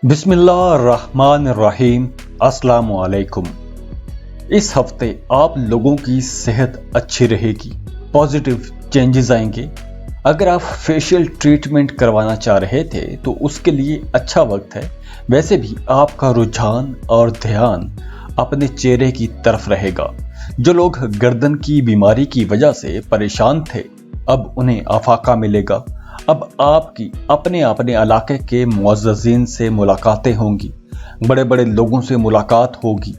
बिस्मिल्लाहिर्रहमानिर्रहीम। अस्सलाम वालेकुम। इस हफ्ते आप लोगों की सेहत अच्छी रहेगी, पॉजिटिव चेंजेस आएंगे। अगर आप फेशियल ट्रीटमेंट करवाना चाह रहे थे तो उसके लिए अच्छा वक्त है। वैसे भी आपका रुझान और ध्यान अपने चेहरे की तरफ रहेगा। जो लोग गर्दन की बीमारी की वजह से परेशान थे, अब उन्हें आफाका मिलेगा। अब आपकी अपने अपने इलाके के मुअज़्ज़ज़ीन से मुलाकातें होंगी, बड़े बड़े लोगों से मुलाकात होगी।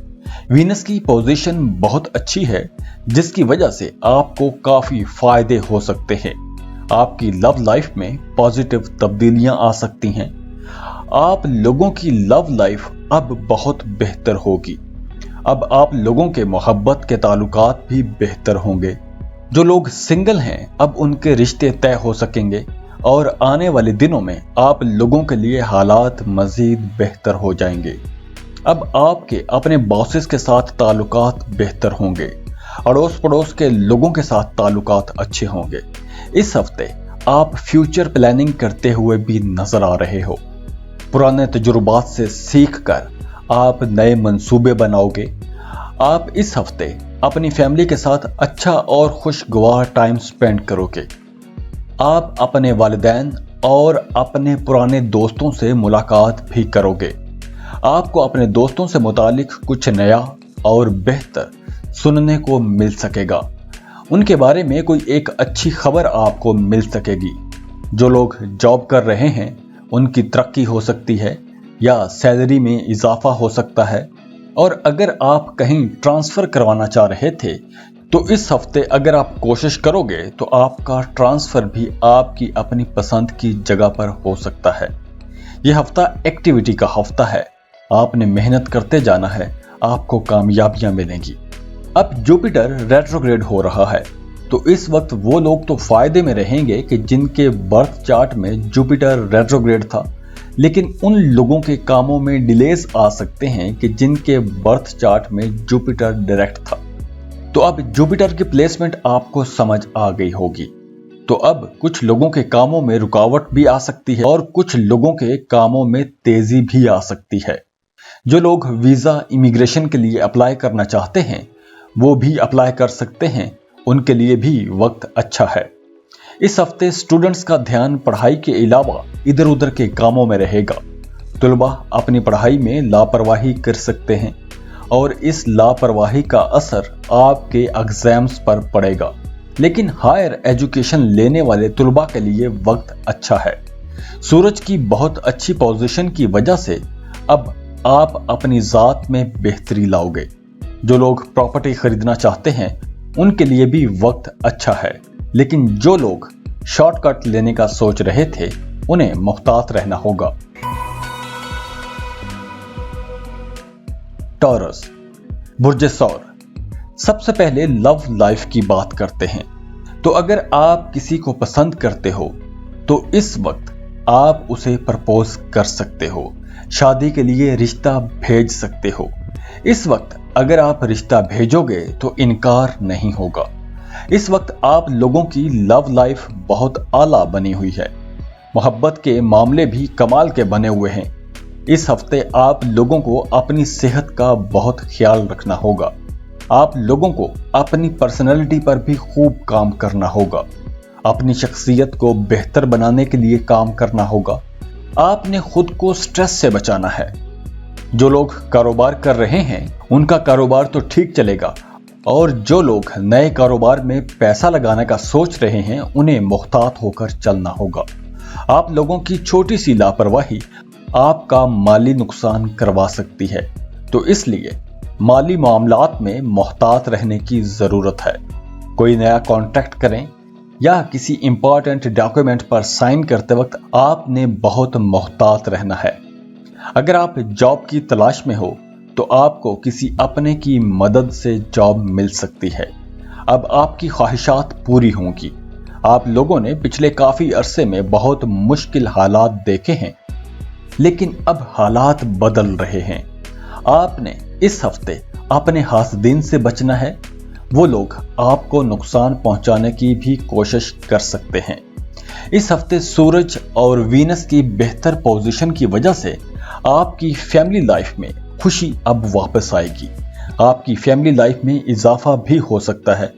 वीनस की पोजीशन बहुत अच्छी है, जिसकी वजह से आपको काफी फायदे हो सकते हैं। आपकी लव लाइफ में पॉजिटिव तब्दीलियां आ सकती हैं। आप लोगों की लव लाइफ अब बहुत बेहतर होगी। अब आप लोगों के मोहब्बत के ताल्लुकात भी बेहतर होंगे। जो लोग सिंगल हैं, अब उनके रिश्ते तय हो सकेंगे और आने वाले दिनों में आप लोगों के लिए हालात मजीद बेहतर हो जाएंगे। अब आपके अपने बॉसेस के साथ ताल्लुकात बेहतर होंगे। अड़ोस पड़ोस के लोगों के साथ ताल्लुकात अच्छे होंगे। इस हफ्ते आप फ्यूचर प्लानिंग करते हुए भी नजर आ रहे हो। पुराने तजुर्बात से सीख कर आप नए मंसूबे बनाओगे। आप इस हफ्ते अपनी फैमिली के साथ अच्छा और खुशगवार टाइम स्पेंड करोगे। आप अपने वालिदैन और अपने पुराने दोस्तों से मुलाकात भी करोगे। आपको अपने दोस्तों से मुतालिक कुछ नया और बेहतर सुनने को मिल सकेगा। उनके बारे में कोई एक अच्छी खबर आपको मिल सकेगी। जो लोग जॉब कर रहे हैं, उनकी तरक्की हो सकती है या सैलरी में इजाफा हो सकता है। और अगर आप कहीं ट्रांसफर करवाना चाह रहे थे तो इस हफ्ते अगर आप कोशिश करोगे तो आपका ट्रांसफर भी आपकी अपनी पसंद की जगह पर हो सकता है। यह हफ्ता एक्टिविटी का हफ्ता है। आपने मेहनत करते जाना है, आपको कामयाबियां मिलेंगी। अब जुपिटर रेट्रोग्रेड हो रहा है, तो इस वक्त वो लोग तो फायदे में रहेंगे कि जिनके बर्थ चार्ट में जुपिटर रेट्रोग्रेड था, लेकिन उन लोगों के कामों में डिलेज आ सकते हैं कि जिनके बर्थ चार्ट में जुपिटर डायरेक्ट था। तो अब जुपिटर की प्लेसमेंट आपको समझ आ गई होगी। तो अब कुछ लोगों के कामों में रुकावट भी आ सकती है और कुछ लोगों के कामों में तेजी भी आ सकती है। जो लोग वीजा इमिग्रेशन के लिए अप्लाई करना चाहते हैं, वो भी अप्लाई कर सकते हैं। उनके लिए भी वक्त अच्छा है। इस हफ्ते स्टूडेंट्स का ध्यान पढ़ाई के अलावा इधर उधर के कामों में रहेगा। तुलबा अपनी पढ़ाई में लापरवाही कर सकते हैं और इस लापरवाही का असर आपके एग्जाम्स पर पड़ेगा। लेकिन हायर एजुकेशन लेने वाले तुलबा के लिए वक्त अच्छा है। सूरज की बहुत अच्छी पोजीशन की वजह से अब आप अपनी जात में बेहतरी लाओगे। जो लोग प्रॉपर्टी खरीदना चाहते हैं, उनके लिए भी वक्त अच्छा है। लेकिन जो लोग शॉर्टकट लेने का सोच रहे थे, उन्हें मुहतात रहना होगा। टॉरस, बुर्ज सौर। सबसे पहले लव लाइफ की बात करते हैं। तो अगर आप किसी को पसंद करते हो तो इस वक्त आप उसे प्रपोज कर सकते हो, शादी के लिए रिश्ता भेज सकते हो। इस वक्त अगर आप रिश्ता भेजोगे तो इनकार नहीं होगा। इस वक्त आप लोगों की लव लाइफ बहुत आला बनी हुई है। मोहब्बत के मामले भी कमाल के बने हुए हैं। इस हफ्ते आप लोगों को अपनी सेहत का बहुत ख्याल रखना होगा। आप लोगों को अपनी पर्सनैलिटी पर भी खूब काम करना होगा। अपनी शख्सियत को बेहतर बनाने के लिए काम करना होगा। आपने खुद को स्ट्रेस से बचाना है। जो लोग कारोबार कर रहे हैं, उनका कारोबार तो ठीक चलेगा, और जो लोग नए कारोबार में पैसा लगाने का सोच रहे हैं, उन्हें मुहतात होकर चलना होगा। आप लोगों की छोटी सी लापरवाही आपका माली नुकसान करवा सकती है, तो इसलिए माली मामलात में मुहतात रहने की जरूरत है। कोई नया कॉन्ट्रैक्ट करें या किसी इंपॉर्टेंट डॉक्यूमेंट पर साइन करते वक्त आपने बहुत मुहतात रहना है। अगर आप जॉब की तलाश में हो तो आपको किसी अपने की मदद से जॉब मिल सकती है। अब आपकी ख्वाहिशात पूरी होंगी। आप लोगों ने पिछले काफी अरसे में बहुत मुश्किल हालात देखे हैं, लेकिन अब हालात बदल रहे हैं। आपने इस हफ्ते अपने हासदीन से बचना है। वो लोग आपको नुकसान पहुंचाने की भी कोशिश कर सकते हैं। इस हफ्ते सूरज और वीनस की बेहतर पोजीशन की वजह से आपकी फैमिली लाइफ में खुशी अब वापस आएगी। आपकी फैमिली लाइफ में इजाफा भी हो सकता है।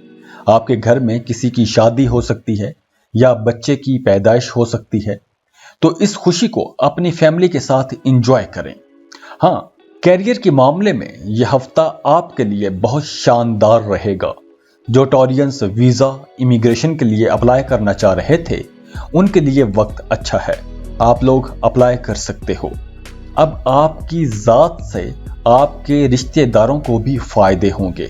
आपके घर में किसी की शादी हो सकती है या बच्चे की पैदाइश हो सकती है। तो इस खुशी को अपनी फैमिली के साथ एंजॉय करें। हाँ, कैरियर के मामले में यह हफ्ता आपके लिए बहुत शानदार रहेगा। जो टॉरियंस वीजा इमिग्रेशन के लिए अप्लाई करना चाह रहे थे, उनके लिए वक्त अच्छा है। आप लोग अप्लाई कर सकते हो। अब आपकी जात से आपके रिश्तेदारों को भी फायदे होंगे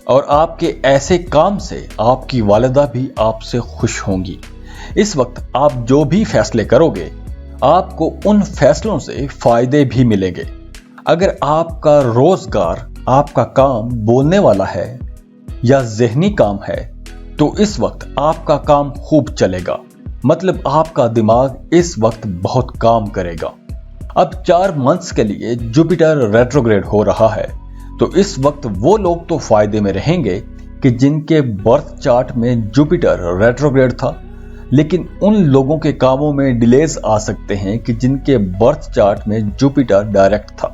और आपके ऐसे काम से आपकी वालिदा भी आपसे खुश होंगी। इस वक्त आप जो भी फैसले करोगे, आपको उन फैसलों से फायदे भी मिलेंगे। अगर आपका रोजगार, आपका काम बोलने वाला है या ज़हनी काम है, तो इस वक्त आपका काम खूब चलेगा। मतलब आपका दिमाग इस वक्त बहुत काम करेगा। अब 4 मंथ्स के लिए जुपिटर रेट्रोग्रेड हो रहा है, तो इस वक्त वो लोग तो फायदे में रहेंगे कि जिनके बर्थ चार्ट में जुपिटर रेट्रोग्रेड था, लेकिन उन लोगों के कामों में डिलेज आ सकते हैं कि जिनके बर्थ चार्ट में जुपिटर डायरेक्ट था।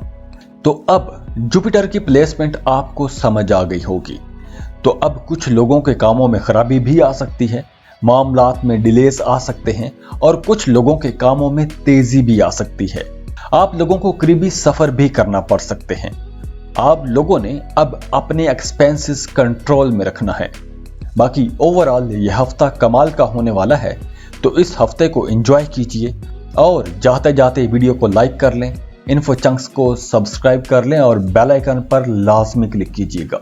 तो अब जुपिटर की प्लेसमेंट आपको समझ आ गई होगी। तो अब कुछ लोगों के कामों में खराबी भी आ सकती है, मामलात में डिलेज आ सकते हैं और कुछ लोगों के कामों में तेजी भी आ सकती है। आप लोगों को करीबी सफर भी करना पड़ सकते हैं। आप लोगों ने अब अपने एक्सपेंसेस कंट्रोल में रखना है। बाकी ओवरऑल यह हफ्ता कमाल का होने वाला है, तो इस हफ्ते को एंजॉय कीजिए और जाते जाते वीडियो को लाइक कर लें, इन्फो चंक्स को सब्सक्राइब कर लें और बेल आइकन पर लाजमी क्लिक कीजिएगा।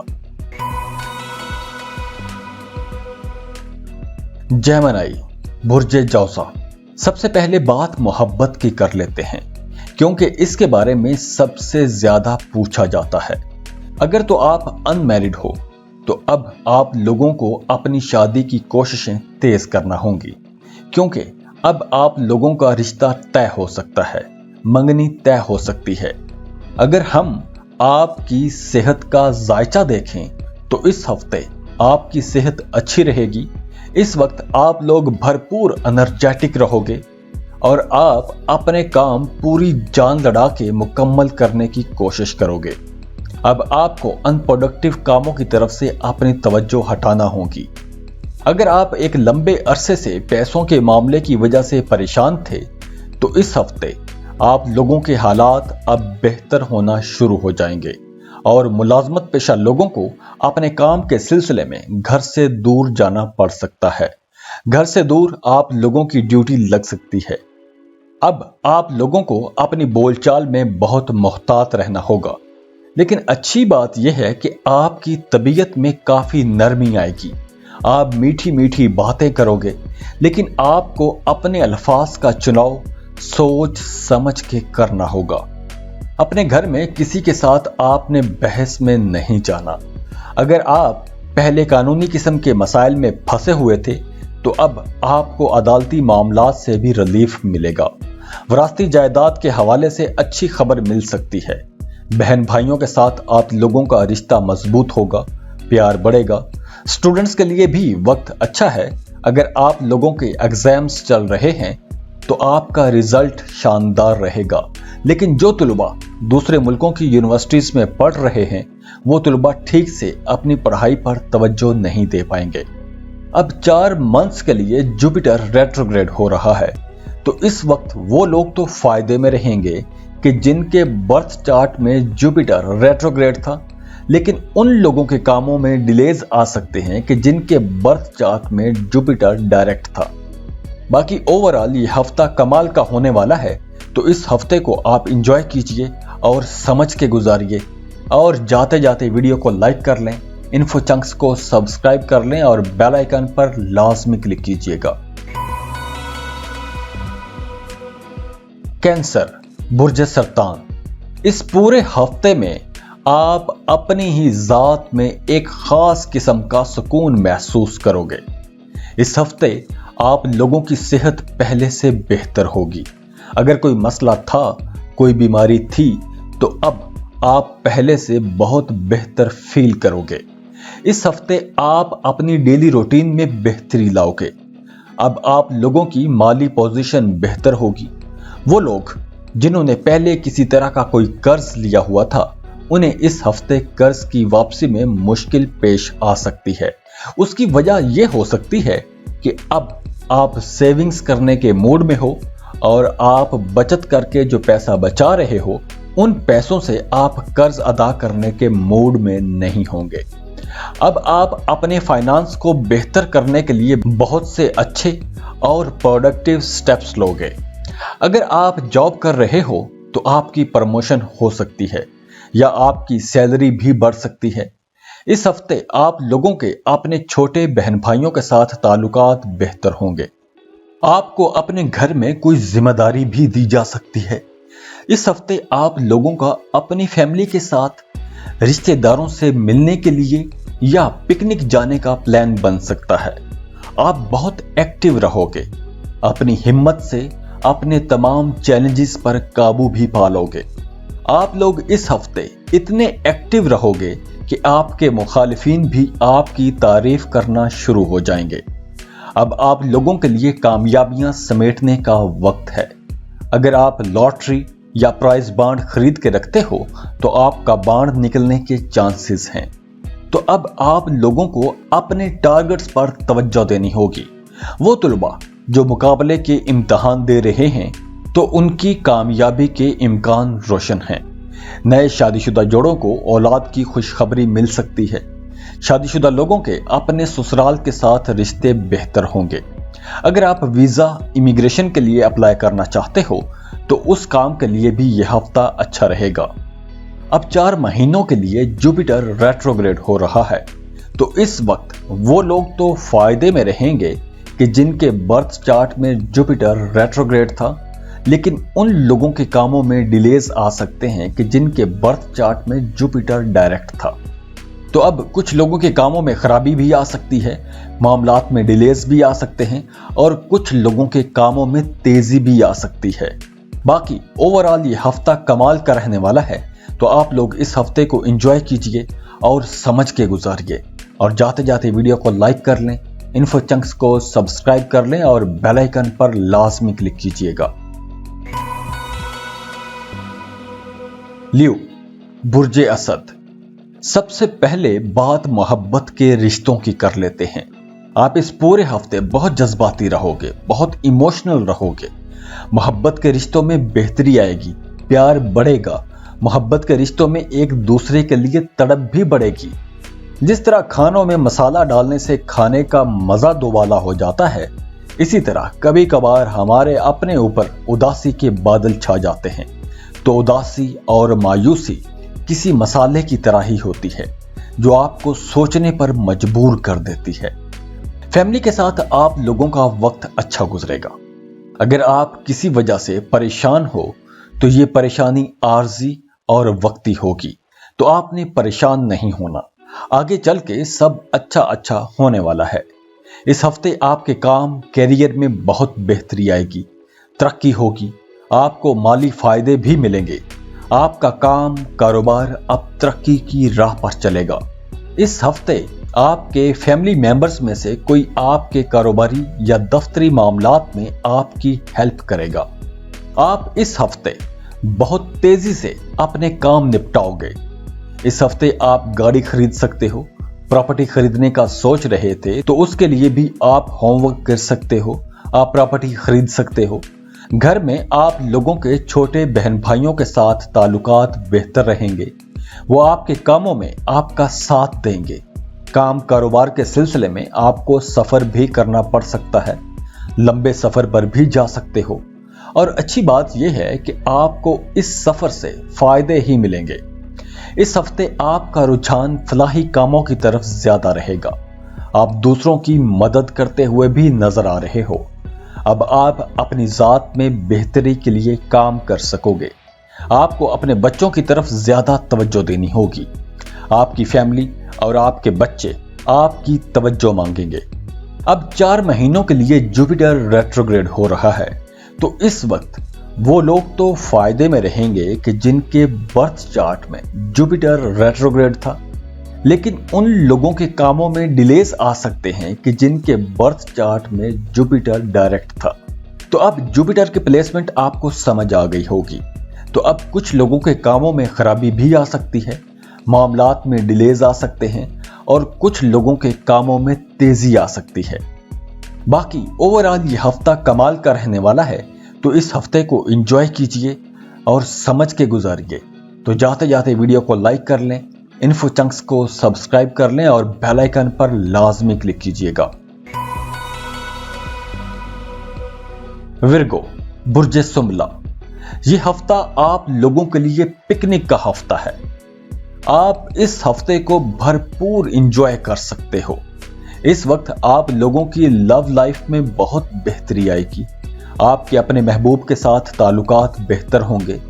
जेमिनी, बुर्ज जौसा। सबसे पहले बात मोहब्बत की कर लेते हैं, क्योंकि इसके बारे में सबसे ज्यादा पूछा जाता है। अगर तो आप अनमैरिड हो, तो अब आप लोगों को अपनी शादी की कोशिशें तेज करना होंगी, क्योंकि अब आप लोगों का रिश्ता तय हो सकता है, मंगनी तय हो सकती है। अगर हम आपकी सेहत का जायचा देखें, तो इस हफ्ते आपकी सेहत अच्छी रहेगी। इस वक्त आप लोग भरपूर एनर्जेटिक रहोगे और आप अपने काम पूरी जान लड़ा के मुकम्मल करने की कोशिश करोगे। अब आपको अनप्रोडक्टिव कामों की तरफ से अपनी तवज्जो हटाना होगी। अगर आप एक लंबे अरसे से पैसों के मामले की वजह से परेशान थे, तो इस हफ्ते आप लोगों के हालात अब बेहतर होना शुरू हो जाएंगे और मुलाजमत पेशा लोगों को अपने काम के सिलसिले में घर से दूर जाना पड़ सकता है। घर से दूर आप लोगों की ड्यूटी लग सकती है। अब आप लोगों को अपनी बोलचाल में बहुत मोहतात रहना होगा, लेकिन अच्छी बात यह है कि आपकी तबीयत में काफी नरमी आएगी। आप मीठी मीठी बातें करोगे, लेकिन आपको अपने अल्फाज का चुनाव सोच समझ के करना होगा। अपने घर में किसी के साथ आपने बहस में नहीं जाना। अगर आप पहले कानूनी किस्म के मसाइल में फंसे हुए थे, तो अब आपको अदालती मामलात से भी रिलीफ मिलेगा। विरासती जायदाद के हवाले से अच्छी खबर मिल सकती है। बहन भाइयों के साथ आप लोगों का रिश्ता मजबूत होगा, प्यार बढ़ेगा। स्टूडेंट्स के लिए भी वक्त अच्छा है। अगर आप लोगों के एग्जाम्स चल रहे हैं, तो आपका रिजल्ट शानदार रहेगा। लेकिन जो तलबा दूसरे मुल्कों की यूनिवर्सिटीज में पढ़ रहे हैं, वो तलबा ठीक से अपनी पढ़ाई पर तवज्जो नहीं दे पाएंगे। अब 4 मंथ्स के लिए जुपिटर रेट्रोग्रेड हो रहा है, तो इस वक्त वो लोग तो फायदे में रहेंगे कि जिनके बर्थ चार्ट में जुपिटर रेट्रोग्रेड था, लेकिन उन लोगों के कामों में डिलेज आ सकते हैं कि जिनके बर्थ चार्ट में जुपिटर डायरेक्ट था। बाकी ओवरऑल ये हफ्ता कमाल का होने वाला है, तो इस हफ्ते को आप एंजॉय कीजिए और समझ के गुजारिए। और जाते जाते वीडियो को लाइक कर लें, इन्फो चंक्स को सब्सक्राइब कर लें और बेल आइकन पर लाजमी क्लिक कीजिएगा। कैंसर, बुर्ज सरतान। इस पूरे हफ्ते में आप अपनी ही जात में एक खास किस्म का सुकून महसूस करोगे। इस हफ्ते आप लोगों की सेहत पहले से बेहतर होगी। अगर कोई मसला था, कोई बीमारी थी, तो अब आप पहले से बहुत बेहतर फील करोगे। इस हफ्ते आप अपनी डेली रूटीन में बेहतरी लाओगे। अब आप लोगों की माली पोजीशन बेहतर होगी। वो लोग जिन्होंने पहले किसी तरह का कोई कर्ज लिया हुआ था, उन्हें इस हफ्ते कर्ज की वापसी में मुश्किल पेश आ सकती है। उसकी वजह यह हो सकती है कि अब आप सेविंग्स करने के मूड में हो और आप बचत करके जो पैसा बचा रहे हो, उन पैसों से आप कर्ज अदा करने के मूड में नहीं होंगे। अब आप अपने फाइनेंस को बेहतर करने के लिए बहुत से अच्छे और प्रोडक्टिव स्टेप्स लोगे। अगर आप जॉब कर रहे हो तो आपकी प्रमोशन हो सकती है या आपकी सैलरी भी बढ़ सकती है। इस हफ्ते आप लोगों के अपने छोटे बहन भाइयों के साथ ताल्लुकात बेहतर होंगे। आपको अपने घर में कोई जिम्मेदारी भी दी जा सकती है। इस हफ्ते आप लोगों का अपनी फैमिली के साथ रिश्तेदारों से मिलने के लिए या पिकनिक जाने का प्लान बन सकता है। आप बहुत एक्टिव रहोगे। अपनी हिम्मत से अपने तमाम चैलेंजेस पर काबू भी पा लोगे। आप लोग इस हफ्ते इतने एक्टिव रहोगे कि आपके मुखालिफिन भी आपकी तारीफ करना शुरू हो जाएंगे। अब आप लोगों के लिए कामयाबियां समेटने का वक्त है। अगर आप लॉटरी या प्राइज बांड खरीद के रखते हो तो आपका बांड निकलने के चांसेस हैं। तो अब आप लोगों को अपने टारगेट्स पर तवज्जो देनी होगी। वो तुलबा जो मुकाबले के इम्तिहान दे रहे हैं तो उनकी कामयाबी के इम्कान रोशन हैं। नए शादीशुदा जोड़ों को औलाद की खुशखबरी मिल सकती है। शादीशुदा लोगों के अपने ससुराल के साथ रिश्ते बेहतर होंगे। अगर आप वीजा इमिग्रेशन के लिए अप्लाई करना चाहते हो तो उस काम के लिए भी यह हफ्ता अच्छा रहेगा। अब 4 महीनों के लिए जुपिटर रेट्रोग्रेड हो रहा है, तो इस वक्त वो लोग तो फायदे में रहेंगे कि जिनके बर्थ चार्ट में जुपिटर रेट्रोग्रेड था, लेकिन उन लोगों के कामों में डिलेज आ सकते हैं कि जिनके बर्थ चार्ट में जुपिटर डायरेक्ट था। तो अब कुछ लोगों के कामों में खराबी भी आ सकती है, मामलात में डिलेज भी आ सकते हैं और कुछ लोगों के कामों में तेजी भी आ सकती है। बाकी ओवरऑल ये हफ्ता कमाल का रहने वाला है, तो आप लोग इस हफ्ते को एंजॉय कीजिए और समझ के गुजारिए। और जाते जाते वीडियो को लाइक कर लें, इन्फो चंक्स को सब्सक्राइब कर लें और बेल आइकन पर लाजमी क्लिक कीजिएगा। लियो, बुर्जे असद। सबसे पहले बात मोहब्बत के रिश्तों की कर लेते हैं। आप इस पूरे हफ्ते बहुत जज्बाती रहोगे, बहुत इमोशनल रहोगे। मोहब्बत के रिश्तों में बेहतरी आएगी, प्यार बढ़ेगा। मोहब्बत के रिश्तों में एक दूसरे के लिए तड़प भी बढ़ेगी। जिस तरह खानों में मसाला डालने से खाने का मजा दोबाला हो जाता है, इसी तरह कभी कभार हमारे अपने ऊपर उदासी के बादल छा जाते हैं। तो उदासी और मायूसी किसी मसाले की तरह ही होती है जो आपको सोचने पर मजबूर कर देती है। फैमिली के साथ आप लोगों का वक्त अच्छा गुजरेगा। अगर आप किसी वजह से परेशान हो तो ये परेशानी आर्जी और वक्ती होगी, तो आपने परेशान नहीं होना। आगे चल के सब अच्छा होने वाला है। इस हफ्ते आपके काम कैरियर में बहुत बेहतरी आएगी, तरक्की होगी, आपको माली फायदे भी मिलेंगे। आपका काम कारोबार अब तरक्की की राह पर चलेगा। इस हफ्ते आपके फैमिली मेंबर्स में से कोई आपके कारोबारी या दफ्तरी मामलात में आपकी हेल्प करेगा। आप इस हफ्ते बहुत तेजी से अपने काम निपटाओगे। इस हफ्ते आप गाड़ी खरीद सकते हो। प्रॉपर्टी खरीदने का सोच रहे थे तो उसके लिए भी आप होमवर्क कर सकते हो, आप प्रॉपर्टी खरीद सकते हो। घर में आप लोगों के छोटे बहन भाइयों के साथ ताल्लुकात बेहतर रहेंगे। वो आपके कामों में आपका साथ देंगे। काम कारोबार के सिलसिले में आपको सफर भी करना पड़ सकता है, लंबे सफर पर भी जा सकते हो। और अच्छी बात यह है कि आपको इस सफर से फायदे ही मिलेंगे। इस हफ्ते आपका रुझान फलाही कामों की तरफ ज्यादा रहेगा। आप दूसरों की मदद करते हुए भी नजर आ रहे हो। अब आप अपनी जात में बेहतरी के लिए काम कर सकोगे। आपको अपने बच्चों की तरफ ज्यादा तवज्जो देनी होगी। आपकी फैमिली और आपके बच्चे आपकी तवज्जो मांगेंगे। अब 4 महीनों के लिए जुपिटर रेट्रोग्रेड हो रहा है, तो इस वक्त वो लोग तो फायदे में रहेंगे कि जिनके बर्थ चार्ट में जुपिटर रेट्रोग्रेड था, लेकिन उन लोगों के कामों में डिलेस आ सकते हैं कि जिनके बर्थ चार्ट में जुपिटर डायरेक्ट था। तो अब जुपिटर की प्लेसमेंट आपको समझ आ गई होगी। तो अब कुछ लोगों के कामों में खराबी भी आ सकती है, मामलात में डिलेज आ सकते हैं और कुछ लोगों के कामों में तेजी आ सकती है। बाकी ओवरऑल ये हफ्ता कमाल का रहने वाला है, तो इस हफ्ते को एंजॉय कीजिए और समझ के गुजारिए। तो जाते जाते वीडियो को लाइक कर लें, इन्फो चंक्स को सब्सक्राइब कर लें और बेल आइकन पर लाजमी क्लिक कीजिएगा। विर्गो, बुर्ज सुमला, ये हफ्ता आप लोगों के लिए पिकनिक का हफ्ता है। आप इस हफ्ते को भरपूर एंजॉय कर सकते हो। इस वक्त आप लोगों की लव लाइफ में बहुत बेहतरी आएगी। आपके अपने महबूब के साथ ताल्लुकात बेहतर होंगे।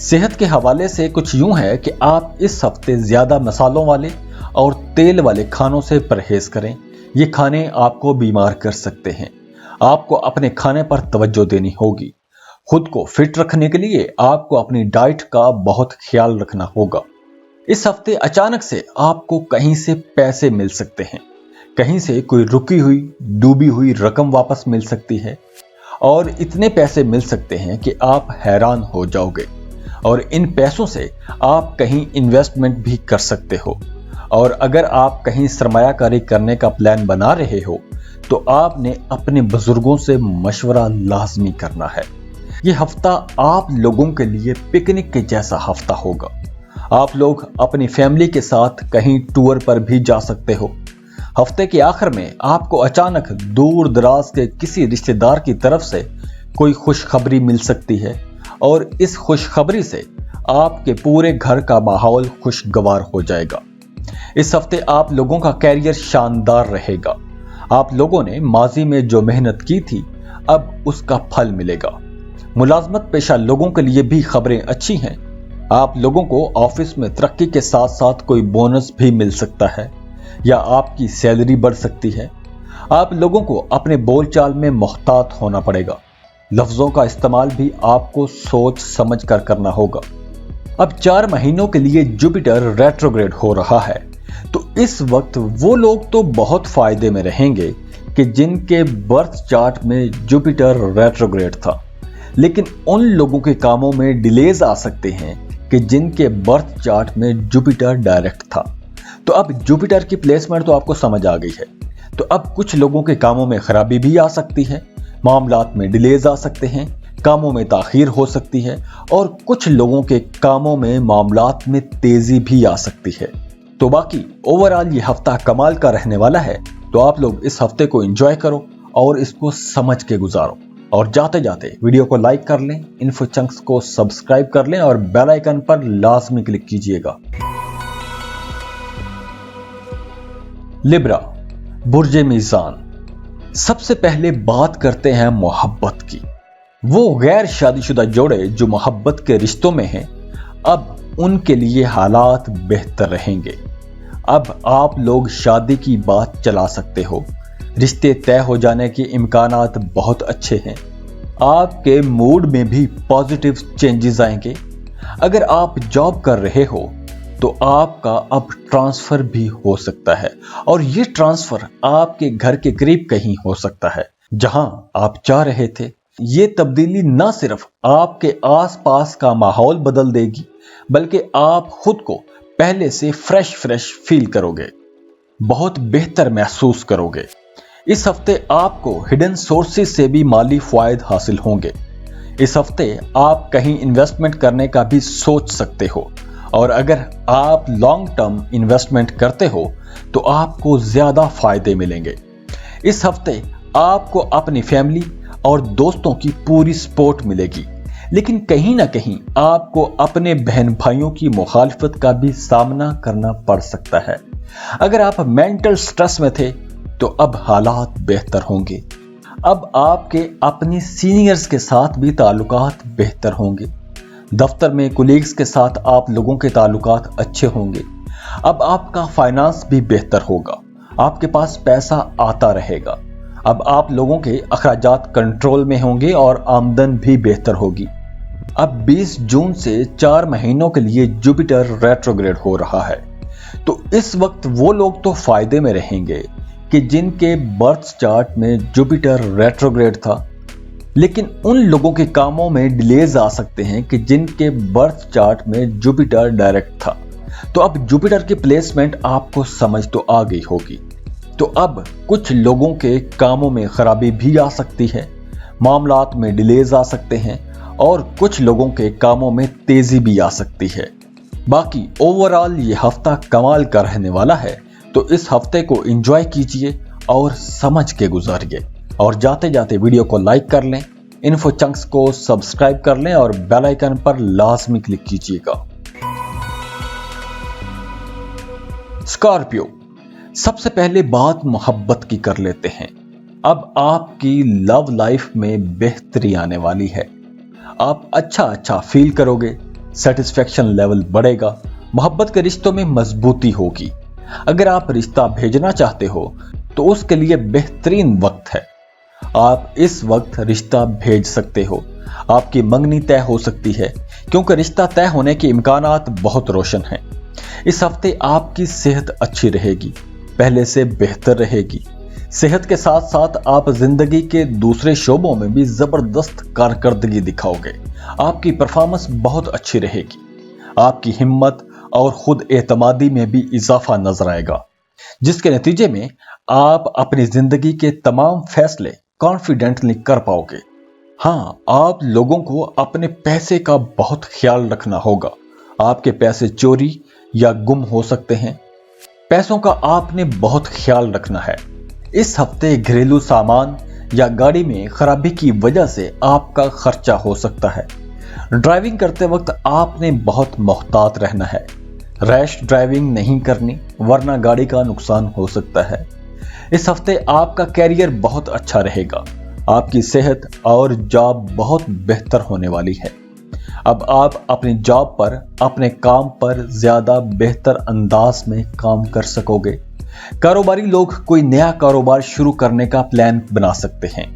सेहत के हवाले से कुछ यूं है कि आप इस हफ्ते ज्यादा मसालों वाले और तेल वाले खानों से परहेज करें। ये खाने आपको बीमार कर सकते हैं। आपको अपने खाने पर तवज्जो देनी होगी। खुद को फिट रखने के लिए आपको अपनी डाइट का बहुत ख्याल रखना होगा। इस हफ्ते अचानक से आपको कहीं से पैसे मिल सकते हैं। कहीं से कोई रुकी हुई डूबी हुई रकम वापस मिल सकती है और इतने पैसे मिल सकते हैं कि आप हैरान हो जाओगे। और इन पैसों से आप कहीं इन्वेस्टमेंट भी कर सकते हो। और अगर आप कहीं सरमायाकारी करने का प्लान बना रहे हो तो आपने अपने बुजुर्गों से मशवरा लाजमी करना है। यह हफ्ता आप लोगों के लिए पिकनिक के जैसा हफ्ता होगा। आप लोग अपनी फैमिली के साथ कहीं टूर पर भी जा सकते हो। हफ्ते के आखिर में आपको अचानक दूर दराज के किसी रिश्तेदार की तरफ से कोई खुशखबरी मिल सकती है और इस खुशखबरी से आपके पूरे घर का माहौल खुशगवार हो जाएगा। इस हफ्ते आप लोगों का कैरियर शानदार रहेगा। आप लोगों ने माजी में जो मेहनत की थी अब उसका फल मिलेगा। मुलाजमत पेशा लोगों के लिए भी खबरें अच्छी हैं। आप लोगों को ऑफिस में तरक्की के साथ साथ कोई बोनस भी मिल सकता है या आपकी सैलरी बढ़ सकती है। आप लोगों को अपने बोलचाल में मोहतात होना पड़ेगा। लफ्जों का इस्तेमाल भी आपको सोच समझ कर करना होगा। अब 4 महीनों के लिए जुपिटर रेट्रोग्रेड हो रहा है, तो इस वक्त वो लोग तो बहुत फायदे में रहेंगे कि जिनके बर्थ चार्ट में जुपिटर रेट्रोग्रेड था, लेकिन उन लोगों के कामों में डिलेज आ सकते हैं कि जिनके बर्थ चार्ट में जुपिटर डायरेक्ट था। तो अब जुपिटर की प्लेसमेंट तो आपको समझ आ गई है। तो अब कुछ लोगों के कामों में खराबी भी आ सकती है, मामलात में डिलेज आ सकते हैं, कामों में ताखीर हो सकती है और कुछ लोगों के कामों में मामलात में तेजी भी आ सकती है। तो बाकी ओवरऑल ये हफ्ता कमाल का रहने वाला है। तो आप लोग इस हफ्ते को एंजॉय करो और इसको समझ के गुजारो। और जाते जाते वीडियो को लाइक कर लें, इन्फो चंक्स को सब्सक्राइब कर लें और बेल आइकन पर लाजमी क्लिक कीजिएगा। लिब्रा, बुर्ज मीज़ान, सबसे पहले बात करते हैं मोहब्बत की। वो गैर शादीशुदा जोड़े जो मोहब्बत के रिश्तों में हैं, अब उनके लिए हालात बेहतर रहेंगे। अब आप लोग शादी की बात चला सकते हो। रिश्ते तय हो जाने के इम्कानात बहुत अच्छे हैं। आपके मूड में भी पॉजिटिव चेंजेस आएंगे। अगर आप जॉब कर रहे हो तो आपका अब ट्रांसफर भी हो सकता है और ये ट्रांसफर आपके घर के करीब कहीं हो सकता है जहां आप चाह रहे थे। ये तब्दीली न सिर्फ आपके आसपास का माहौल बदल देगी, बल्कि आप खुद को पहले से फ्रेश फील करोगे, बहुत बेहतर महसूस करोगे। इस हफ्ते आपको हिडन सोर्सेज से भी माली फायदे हासिल होंगे। इस हफ्ते आप कहीं इन्वेस्टमेंट करने का भी सोच सकते हो और अगर आप लॉन्ग टर्म इन्वेस्टमेंट करते हो तो आपको ज्यादा फायदे मिलेंगे। इस हफ्ते आपको अपनी फैमिली और दोस्तों की पूरी सपोर्ट मिलेगी, लेकिन कहीं ना कहीं आपको अपने बहन भाइयों की मुखालफत का भी सामना करना पड़ सकता है। अगर आप मेंटल स्ट्रेस में थे तो अब हालात बेहतर होंगे। अब आपके अपने सीनियर्स के साथ भी ताल्लुकात बेहतर होंगे। दफ्तर में कोलीग्स के साथ आप लोगों के ताल्लुकात अच्छे होंगे। अब आपका फाइनेंस भी बेहतर होगा। आपके पास पैसा आता रहेगा। अब आप लोगों के अखराजात कंट्रोल में होंगे और आमदन भी बेहतर होगी। अब 20 जून से 4 महीनों के लिए जुपिटर रेट्रोग्रेड हो रहा है, तो इस वक्त वो लोग तो फायदे में रहेंगे कि जिनके बर्थ चार्ट में जुपिटर रेट्रोग्रेड था, लेकिन उन लोगों के कामों में डिलेज आ सकते हैं कि जिनके बर्थ चार्ट में जुपिटर डायरेक्ट था। तो अब जुपिटर की प्लेसमेंट आपको समझ तो आ गई होगी। तो अब कुछ लोगों के कामों में खराबी भी आ सकती है, मामलात में डिलेज आ सकते हैं और कुछ लोगों के कामों में तेजी भी आ सकती है। बाकी ओवरऑल ये हफ्ता कमाल का रहने वाला है, तो इस हफ्ते को एंजॉय कीजिए और समझ के गुजारिए। और जाते जाते वीडियो को लाइक कर लें, इन्फो चंक्स को सब्सक्राइब कर लें और बेल आइकन पर लाजमी क्लिक कीजिएगा। स्कॉर्पियो, सबसे पहले बात मोहब्बत की कर लेते हैं। अब आपकी लव लाइफ में बेहतरी आने वाली है। आप अच्छा फील करोगे, सेटिस्फेक्शन लेवल बढ़ेगा, मोहब्बत के रिश्तों में मजबूती होगी। अगर आप रिश्ता भेजना चाहते हो तो उसके लिए बेहतरीन वक्त है। आप इस वक्त रिश्ता भेज सकते हो। आपकी मंगनी तय हो सकती है, क्योंकि रिश्ता तय होने के इम्कानात बहुत रोशन हैं। इस हफ्ते आपकी सेहत अच्छी रहेगी, पहले से बेहतर रहेगी। सेहत के साथ साथ आप जिंदगी के दूसरे शोबों में भी जबरदस्त कारकर्दगी दिखाओगे। आपकी परफॉर्मेंस बहुत अच्छी रहेगी। आपकी हिम्मत और खुद एतमादी में भी इजाफा नजर आएगा, जिसके नतीजे में आप अपनी जिंदगी के तमाम फैसले कॉन्फिडेंटली कर पाओगे। हाँ, आप लोगों को अपने पैसे का बहुत ख्याल रखना होगा। आपके पैसे चोरी या गुम हो सकते हैं। पैसों का आपने बहुत ख्याल रखना है। इस हफ्ते घरेलू सामान या गाड़ी में खराबी की वजह से आपका खर्चा हो सकता है। ड्राइविंग करते वक्त आपने बहुत मोहतात रहना है। रैश ड्राइविंग नहीं करनी, वरना गाड़ी का नुकसान हो सकता है। इस हफ्ते आपका कैरियर बहुत अच्छा रहेगा। आपकी सेहत और जॉब बहुत बेहतर होने वाली है। अब आप अपनी जॉब पर, अपने काम पर ज्यादा बेहतर अंदाज में काम कर सकोगे। कारोबारी लोग कोई नया कारोबार शुरू करने का प्लान बना सकते हैं।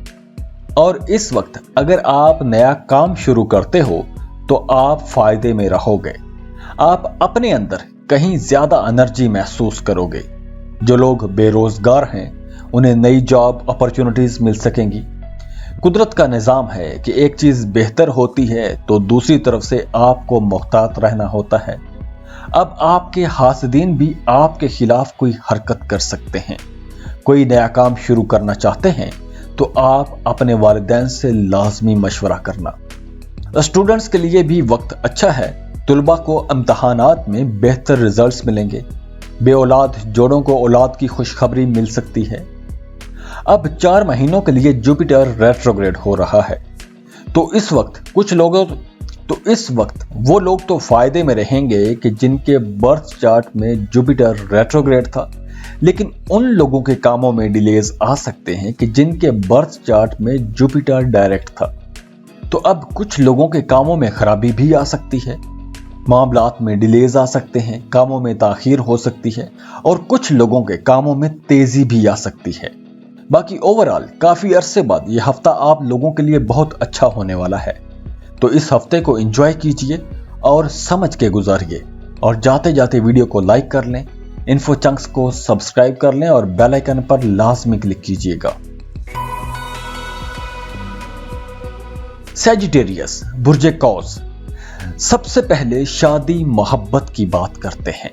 और इस वक्त अगर आप नया काम शुरू करते हो तो आप फायदे में रहोगे। आप अपने अंदर कहीं ज्यादा एनर्जी महसूस करोगे। जो लोग बेरोजगार हैं उन्हें नई जॉब अपॉर्चुनिटीज मिल सकेंगी। कुदरत का निजाम है कि एक चीज बेहतर होती है तो दूसरी तरफ से आपको मोहतात रहना होता है। अब आपके हासदीन भी आपके खिलाफ कोई हरकत कर सकते हैं। कोई नया काम शुरू करना चाहते हैं तो आप अपने वालिदैन से लाजमी मशवरा करना। स्टूडेंट्स के लिए भी वक्त अच्छा है। तुलबा को इम्तहानात में बेहतर रिजल्ट्स मिलेंगे। बेऔलाद जोड़ों को औलाद की खुशखबरी मिल सकती है। अब 4 महीनों के लिए जुपिटर रेट्रोग्रेड हो रहा है, तो इस वक्त वो लोग तो फायदे में रहेंगे कि जिनके बर्थ चार्ट में जुपिटर रेट्रोग्रेड था, लेकिन उन लोगों के कामों में डिलेज आ सकते हैं कि जिनके बर्थ चार्ट में जुपिटर डायरेक्ट था। तो अब कुछ लोगों के कामों में खराबी भी आ सकती है, मामलात में डिलेज आ सकते हैं, कामों में ताखीर हो सकती है और कुछ लोगों के कामों में तेजी भी आ सकती है। बाकी ओवरऑल काफी अरसे बाद यह हफ्ता आप लोगों के लिए बहुत अच्छा होने वाला है। तो इस हफ्ते को एंजॉय कीजिए और समझ के गुजारिए। और जाते जाते वीडियो को लाइक कर लें, इन्फो चंक्स को सब्सक्राइब कर लें और बेल आइकन पर लाजमी क्लिक कीजिएगा। सैजिटेरियस, बुर्जे कौस, सबसे पहले शादी मोहब्बत की बात करते हैं।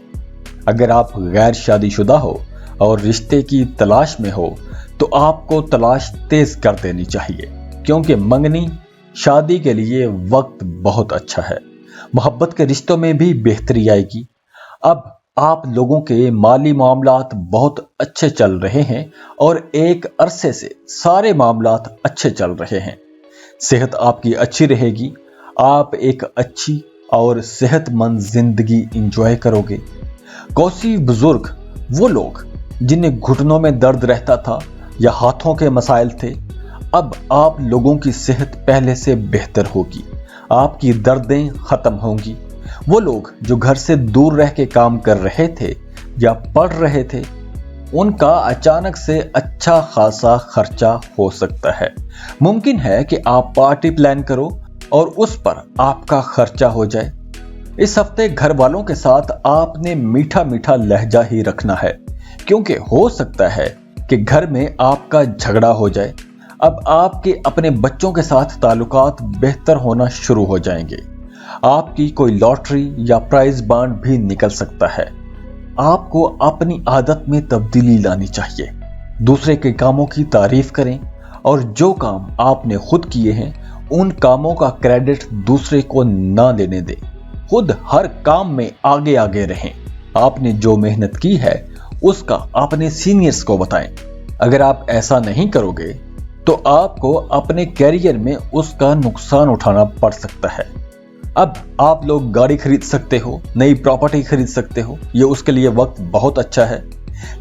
अगर आप गैर शादीशुदा हो और रिश्ते की तलाश में हो तो आपको तलाश तेज कर देनी चाहिए, क्योंकि मंगनी शादी के लिए वक्त बहुत अच्छा है। मोहब्बत के रिश्तों में भी बेहतरी आएगी। अब आप लोगों के माली मामलात बहुत अच्छे चल रहे हैं और एक अरसे से सारे मामलात अच्छे चल रहे हैं। सेहत आपकी अच्छी रहेगी। आप एक अच्छी और सेहतमंद जिंदगी एंजॉय करोगे। कौसी बुजुर्ग, वो लोग जिन्हें घुटनों में दर्द रहता था या हाथों के मसाइल थे, अब आप लोगों की सेहत पहले से बेहतर होगी। आपकी दर्दें खत्म होंगी। वो लोग जो घर से दूर रह के काम कर रहे थे या पढ़ रहे थे, उनका अचानक से अच्छा खासा खर्चा हो सकता है। मुमकिन है कि आप पार्टी प्लान करो और उस पर आपका खर्चा हो जाए। इस हफ्ते घर वालों के साथ आपने मीठा मीठा लहजा ही रखना है, क्योंकि हो सकता है कि घर में आपका झगड़ा हो जाए। अब आपके अपने बच्चों के साथ ताल्लुकात बेहतर होना शुरू हो जाएंगे। आपकी कोई लॉटरी या प्राइज बॉन्ड भी निकल सकता है। आपको अपनी आदत में तब्दीली लानी चाहिए। दूसरे के कामों की तारीफ करें और जो काम आपने खुद किए हैं उन कामों का क्रेडिट दूसरे को ना लेने दें। खुद हर काम में आगे आगे रहें। आपने जो मेहनत की है उसका अपने सीनियर्स को बताएं। अगर आप ऐसा नहीं करोगे तो आपको अपने कैरियर में उसका नुकसान उठाना पड़ सकता है। अब आप लोग गाड़ी खरीद सकते हो, नई प्रॉपर्टी खरीद सकते हो, ये उसके लिए वक्त बहुत अच्छा है।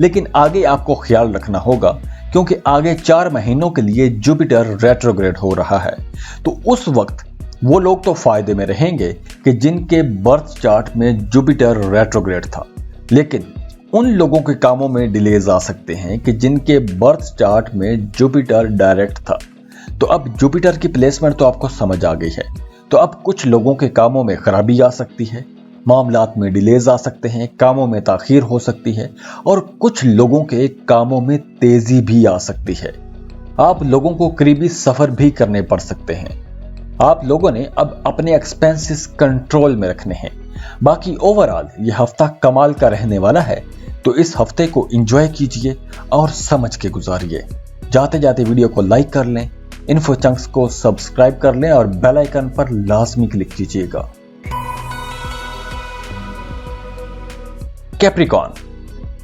लेकिन आगे आपको ख्याल रखना होगा क्योंकि आगे 4 महीनों के लिए जुपिटर रेट्रोग्रेड हो रहा है। तो उस वक्त वो लोग तो फायदे में रहेंगे कि जिनके बर्थ चार्ट में जुपिटर रेट्रोग्रेड था, लेकिन उन लोगों के कामों में डिलेज आ सकते हैं कि जिनके बर्थ चार्ट में जुपिटर डायरेक्ट था। तो अब जुपिटर की प्लेसमेंट तो आपको समझ आ गई है। तो अब कुछ लोगों के कामों में खराबी आ सकती है, मामलात में डिलेज आ सकते हैं, कामों में ताखीर हो सकती है और कुछ लोगों के कामों में तेजी भी आ सकती है। आप लोगों को करीबी सफर भी करने पड़ सकते हैं। आप लोगों ने अब अपने एक्सपेंसेस कंट्रोल में रखने हैं। बाकी ओवरऑल ये हफ्ता कमाल का रहने वाला है। तो इस हफ्ते को एंजॉय कीजिए और समझ के गुजारिए। जाते जाते वीडियो को लाइक कर लें, इन्फो चंक्स को सब्सक्राइब कर लें और बेल आइकन पर लाजमी क्लिक कीजिएगा। कैप्रिकॉर्न,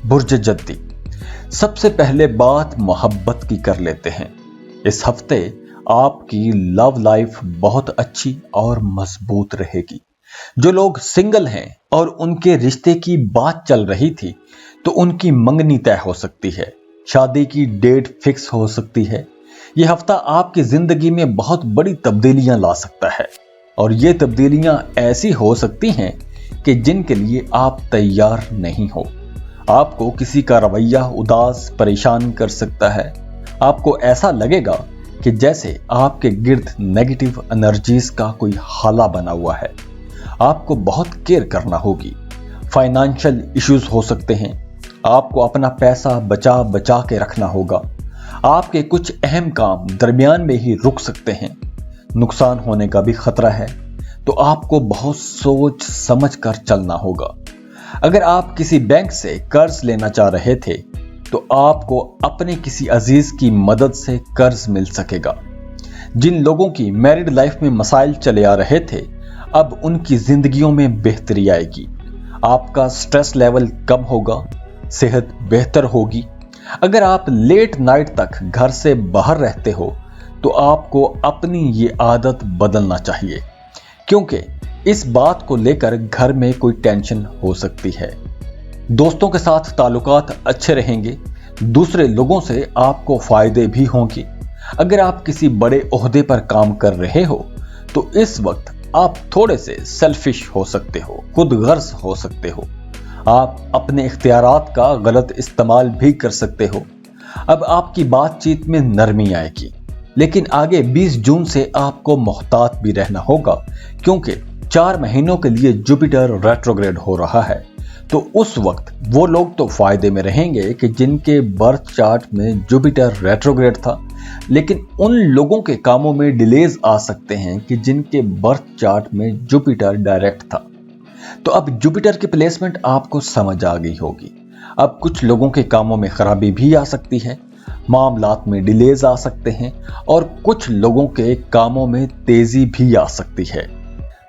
बुर्ज जद्दी। सबसे पहले बात मोहब्बत की कर लेते हैं। इस हफ्ते आपकी लव लाइफ बहुत अच्छी और मजबूत रहेगी। जो लोग सिंगल हैं और उनके रिश्ते की बात चल रही थी तो उनकी मंगनी तय हो सकती है, शादी की डेट फिक्स हो सकती है। यह हफ्ता आपकी जिंदगी में बहुत बड़ी तब्दीलियां ला सकता है और ये तब्दीलियां ऐसी हो सकती हैं कि जिनके लिए आप तैयार नहीं हो। आपको किसी का रवैया उदास परेशान कर सकता है। आपको ऐसा लगेगा कि जैसे आपके गिर्द नेगेटिव एनर्जीज का कोई हाला बना हुआ है। आपको बहुत केयर करना होगी। फाइनेंशियल इश्यूज हो सकते हैं। आपको अपना पैसा बचा बचा के रखना होगा। आपके कुछ अहम काम दरमियान में ही रुक सकते हैं। नुकसान होने का भी खतरा है। तो आपको बहुत सोच समझ कर चलना होगा। अगर आप किसी बैंक से कर्ज लेना चाह रहे थे तो आपको अपने किसी अजीज की मदद से कर्ज मिल सकेगा। जिन लोगों की मैरिड लाइफ में मसाइल चले आ रहे थे अब उनकी जिंदगियों में बेहतरी आएगी। आपका स्ट्रेस लेवल कम होगा, सेहत बेहतर होगी। अगर आप लेट नाइट तक घर से बाहर रहते हो तो आपको अपनी ये आदत बदलना चाहिए क्योंकि इस बात को लेकर घर में कोई टेंशन हो सकती है। दोस्तों के साथ ताल्लुकात अच्छे रहेंगे। दूसरे लोगों से आपको फायदे भी होंगे। अगर आप किसी बड़े ओहदे पर काम कर रहे हो तो इस वक्त आप थोड़े से सेल्फिश हो सकते हो, खुद गर्ज हो सकते हो। आप अपने इख्तियारात का गलत इस्तेमाल भी कर सकते हो। अब आपकी बातचीत में नरमी आएगी, लेकिन आगे 20 जून से आपको मोहतात भी रहना होगा क्योंकि 4 महीनों के लिए जुपिटर रेट्रोग्रेड हो रहा है। तो उस वक्त वो लोग तो फायदे में रहेंगे कि जिनके बर्थ चार्ट में जुपिटर रेट्रोग्रेड था, लेकिन उन लोगों के कामों में डिलेज आ सकते हैं कि जिनके बर्थ चार्ट में जुपिटर डायरेक्ट था। तो अब जुपिटर की प्लेसमेंट आपको समझ आ गई होगी। अब कुछ लोगों के कामों में खराबी भी आ सकती है, मामलात में डिलेज आ सकते हैं और कुछ लोगों के कामों में तेजी भी आ सकती है।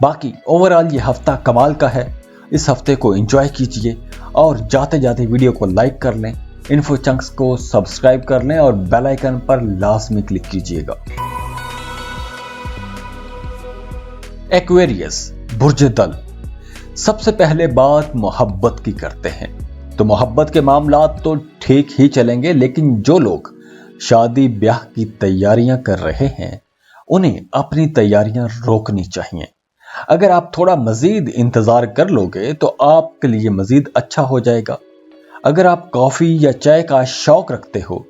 बाकी ओवरऑल ये हफ्ता कमाल का है। इस हफ्ते को एंजॉय कीजिए और जाते जाते वीडियो को लाइक कर लें, इन्फो चंक्स को सब्सक्राइब कर लें और बेल आइकन पर लाजमी क्लिक कीजिएगा। एक्वेरियस, बुर्ज दल। सबसे पहले बात मोहब्बत की करते हैं। तो मोहब्बत के मामलात तो ठीक ही चलेंगे, लेकिन जो लोग शादी ब्याह की तैयारियां कर रहे हैं उन्हें अपनी तैयारियां रोकनी चाहिए। अगर आप थोड़ा मजीद इंतजार कर लोगे तो आपके लिए मजीद अच्छा हो जाएगा। अगर आप कॉफी या चाय का शौक रखते हो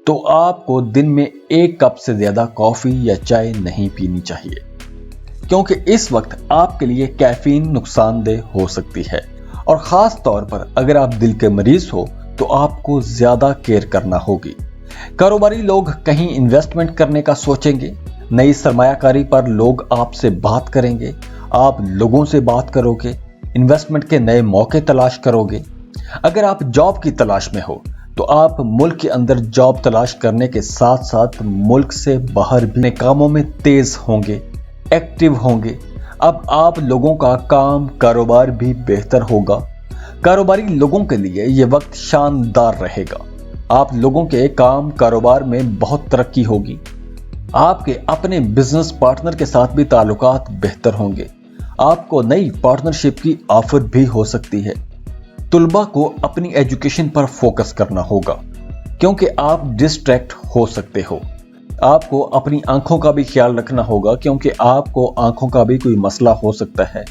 तो आपको दिन में 1 कप से ज्यादा कॉफी या चाय नहीं पीनी चाहिए क्योंकि इस वक्त आपके लिए कैफीन नुकसानदेह हो सकती है। और खास तौर पर अगर आप दिल के मरीज हो तो आपको ज्यादा केयर करना होगी। कारोबारी लोग कहीं इन्वेस्टमेंट करने का सोचेंगे, नई सरमायाकारी पर लोग आपसे बात करेंगे, आप लोगों से बात करोगे, इन्वेस्टमेंट के नए मौके तलाश करोगे। अगर आप जॉब की तलाश में हो तो आप मुल्क के अंदर जॉब तलाश करने के साथ साथ मुल्क से बाहर भी कामों में तेज होंगे, एक्टिव होंगे। अब आप लोगों का काम कारोबार भी बेहतर होगा। कारोबारी लोगों के लिए यह वक्त शानदार रहेगा। आप लोगों के काम कारोबार में बहुत तरक्की होगी। आपके अपने बिजनेस पार्टनर के साथ भी ताल्लुकात बेहतर होंगे। आपको नई पार्टनरशिप की ऑफर भी हो सकती है। तुलबा को अपनी एजुकेशन पर फोकस करना होगा क्योंकि आप डिस्ट्रैक्ट हो सकते हो। आपको अपनी आंखों का भी ख्याल रखना होगा क्योंकि आपको आंखों का भी कोई मसला हो सकता है।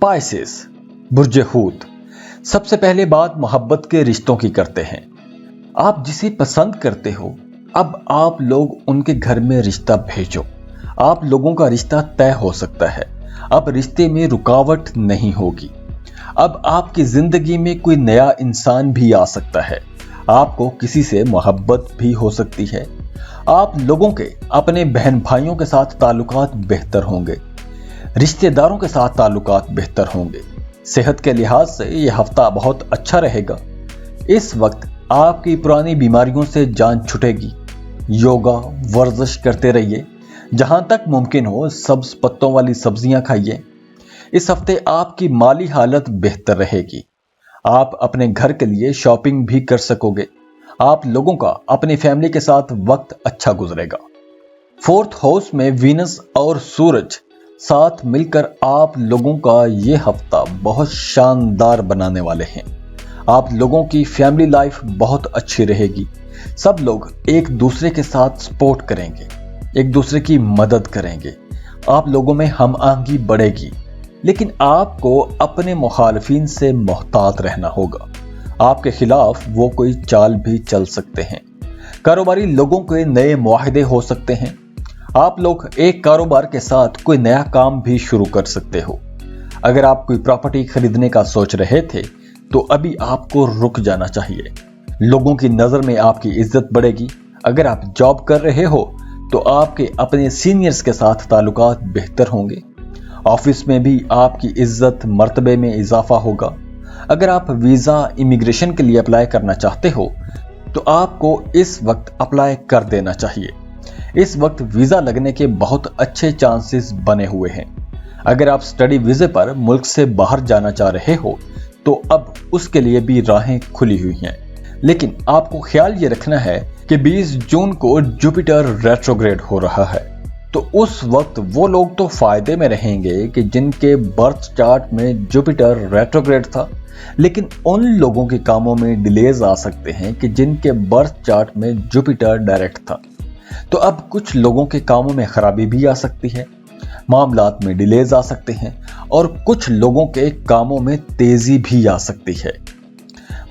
पाइसेस, बुर्ज हूत। सबसे पहले बात मोहब्बत के रिश्तों की करते हैं। आप जिसे पसंद करते हो, अब आप लोग उनके घर में रिश्ता भेजो। आप लोगों का रिश्ता तय हो सकता है। अब रिश्ते में रुकावट नहीं होगी। अब आपकी जिंदगी में कोई नया इंसान भी आ सकता है। आपको किसी से मोहब्बत भी हो सकती है। आप लोगों के अपने बहन भाइयों के साथ ताल्लुकात बेहतर होंगे। रिश्तेदारों के साथ ताल्लुकात बेहतर होंगे। सेहत के लिहाज से यह हफ्ता बहुत अच्छा रहेगा। इस वक्त आपकी पुरानी बीमारियों से जान छुटेगी। योगा, वर्जिश करते रहिए। जहां तक मुमकिन हो सब्ज पत्तों वाली सब्जियां खाइए। इस हफ्ते आपकी माली हालत बेहतर रहेगी। आप अपने घर के लिए शॉपिंग भी कर सकोगे। आप लोगों का अपनी फैमिली के साथ वक्त अच्छा गुजरेगा। फोर्थ हाउस में वीनस और सूरज साथ मिलकर आप लोगों का ये हफ्ता बहुत शानदार बनाने वाले हैं। आप लोगों की फैमिली लाइफ बहुत अच्छी रहेगी। सब लोग एक दूसरे के साथ सपोर्ट करेंगे, एक दूसरे की मदद करेंगे। आप लोगों में हम आहंगी बढ़ेगी। लेकिन आपको अपने मुखालफिन से मोहतात रहना होगा। आपके खिलाफ वो कोई चाल भी चल सकते हैं। कारोबारी लोगों के नए मुआहदे हो सकते हैं। आप लोग एक कारोबार के साथ कोई नया काम भी शुरू कर सकते हो। अगर आप कोई प्रॉपर्टी खरीदने का सोच रहे थे तो अभी आपको रुक जाना चाहिए। लोगों की नजर में आपकी इज्जत बढ़ेगी। अगर आप जॉब कर रहे हो तो आपके अपने सीनियर्स के साथ ताल्लुकात बेहतर होंगे। ऑफिस में भी आपकी इज्जत मर्तबे में इजाफा होगा। अगर आप वीजा इमिग्रेशन के लिए अप्लाई करना चाहते हो तो आपको इस वक्त अप्लाई कर देना चाहिए। इस वक्त वीजा लगने के बहुत अच्छे चांसेस बने हुए हैं। अगर आप स्टडी वीजे पर मुल्क से बाहर जाना चाह रहे हो तो अब उसके लिए भी राहें खुली हुई हैं। लेकिन आपको ख्याल ये रखना है कि 20 जून को जुपिटर रेट्रोग्रेड हो रहा है। तो उस वक्त वो लोग तो फायदे में रहेंगे कि जिनके बर्थ चार्ट में जुपिटर रेट्रोग्रेड था, लेकिन उन लोगों के कामों में डिलेज आ सकते हैं कि जिनके बर्थ चार्ट में जुपिटर डायरेक्ट था। तो अब कुछ लोगों के कामों में खराबी भी आ सकती है, मामलात में डिलेज आ सकते हैं और कुछ लोगों के कामों में तेजी भी आ सकती है।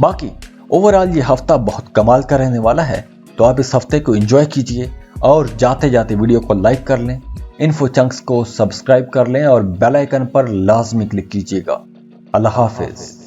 बाकी ओवरऑल ये हफ्ता बहुत कमाल का रहने वाला है। तो आप इस हफ्ते को एंजॉय कीजिए और जाते जाते वीडियो को लाइक कर लें, इन्फो चंक्स को सब्सक्राइब कर लें और बेल आइकन पर लाजमी क्लिक कीजिएगा। अल्लाह हाफिज।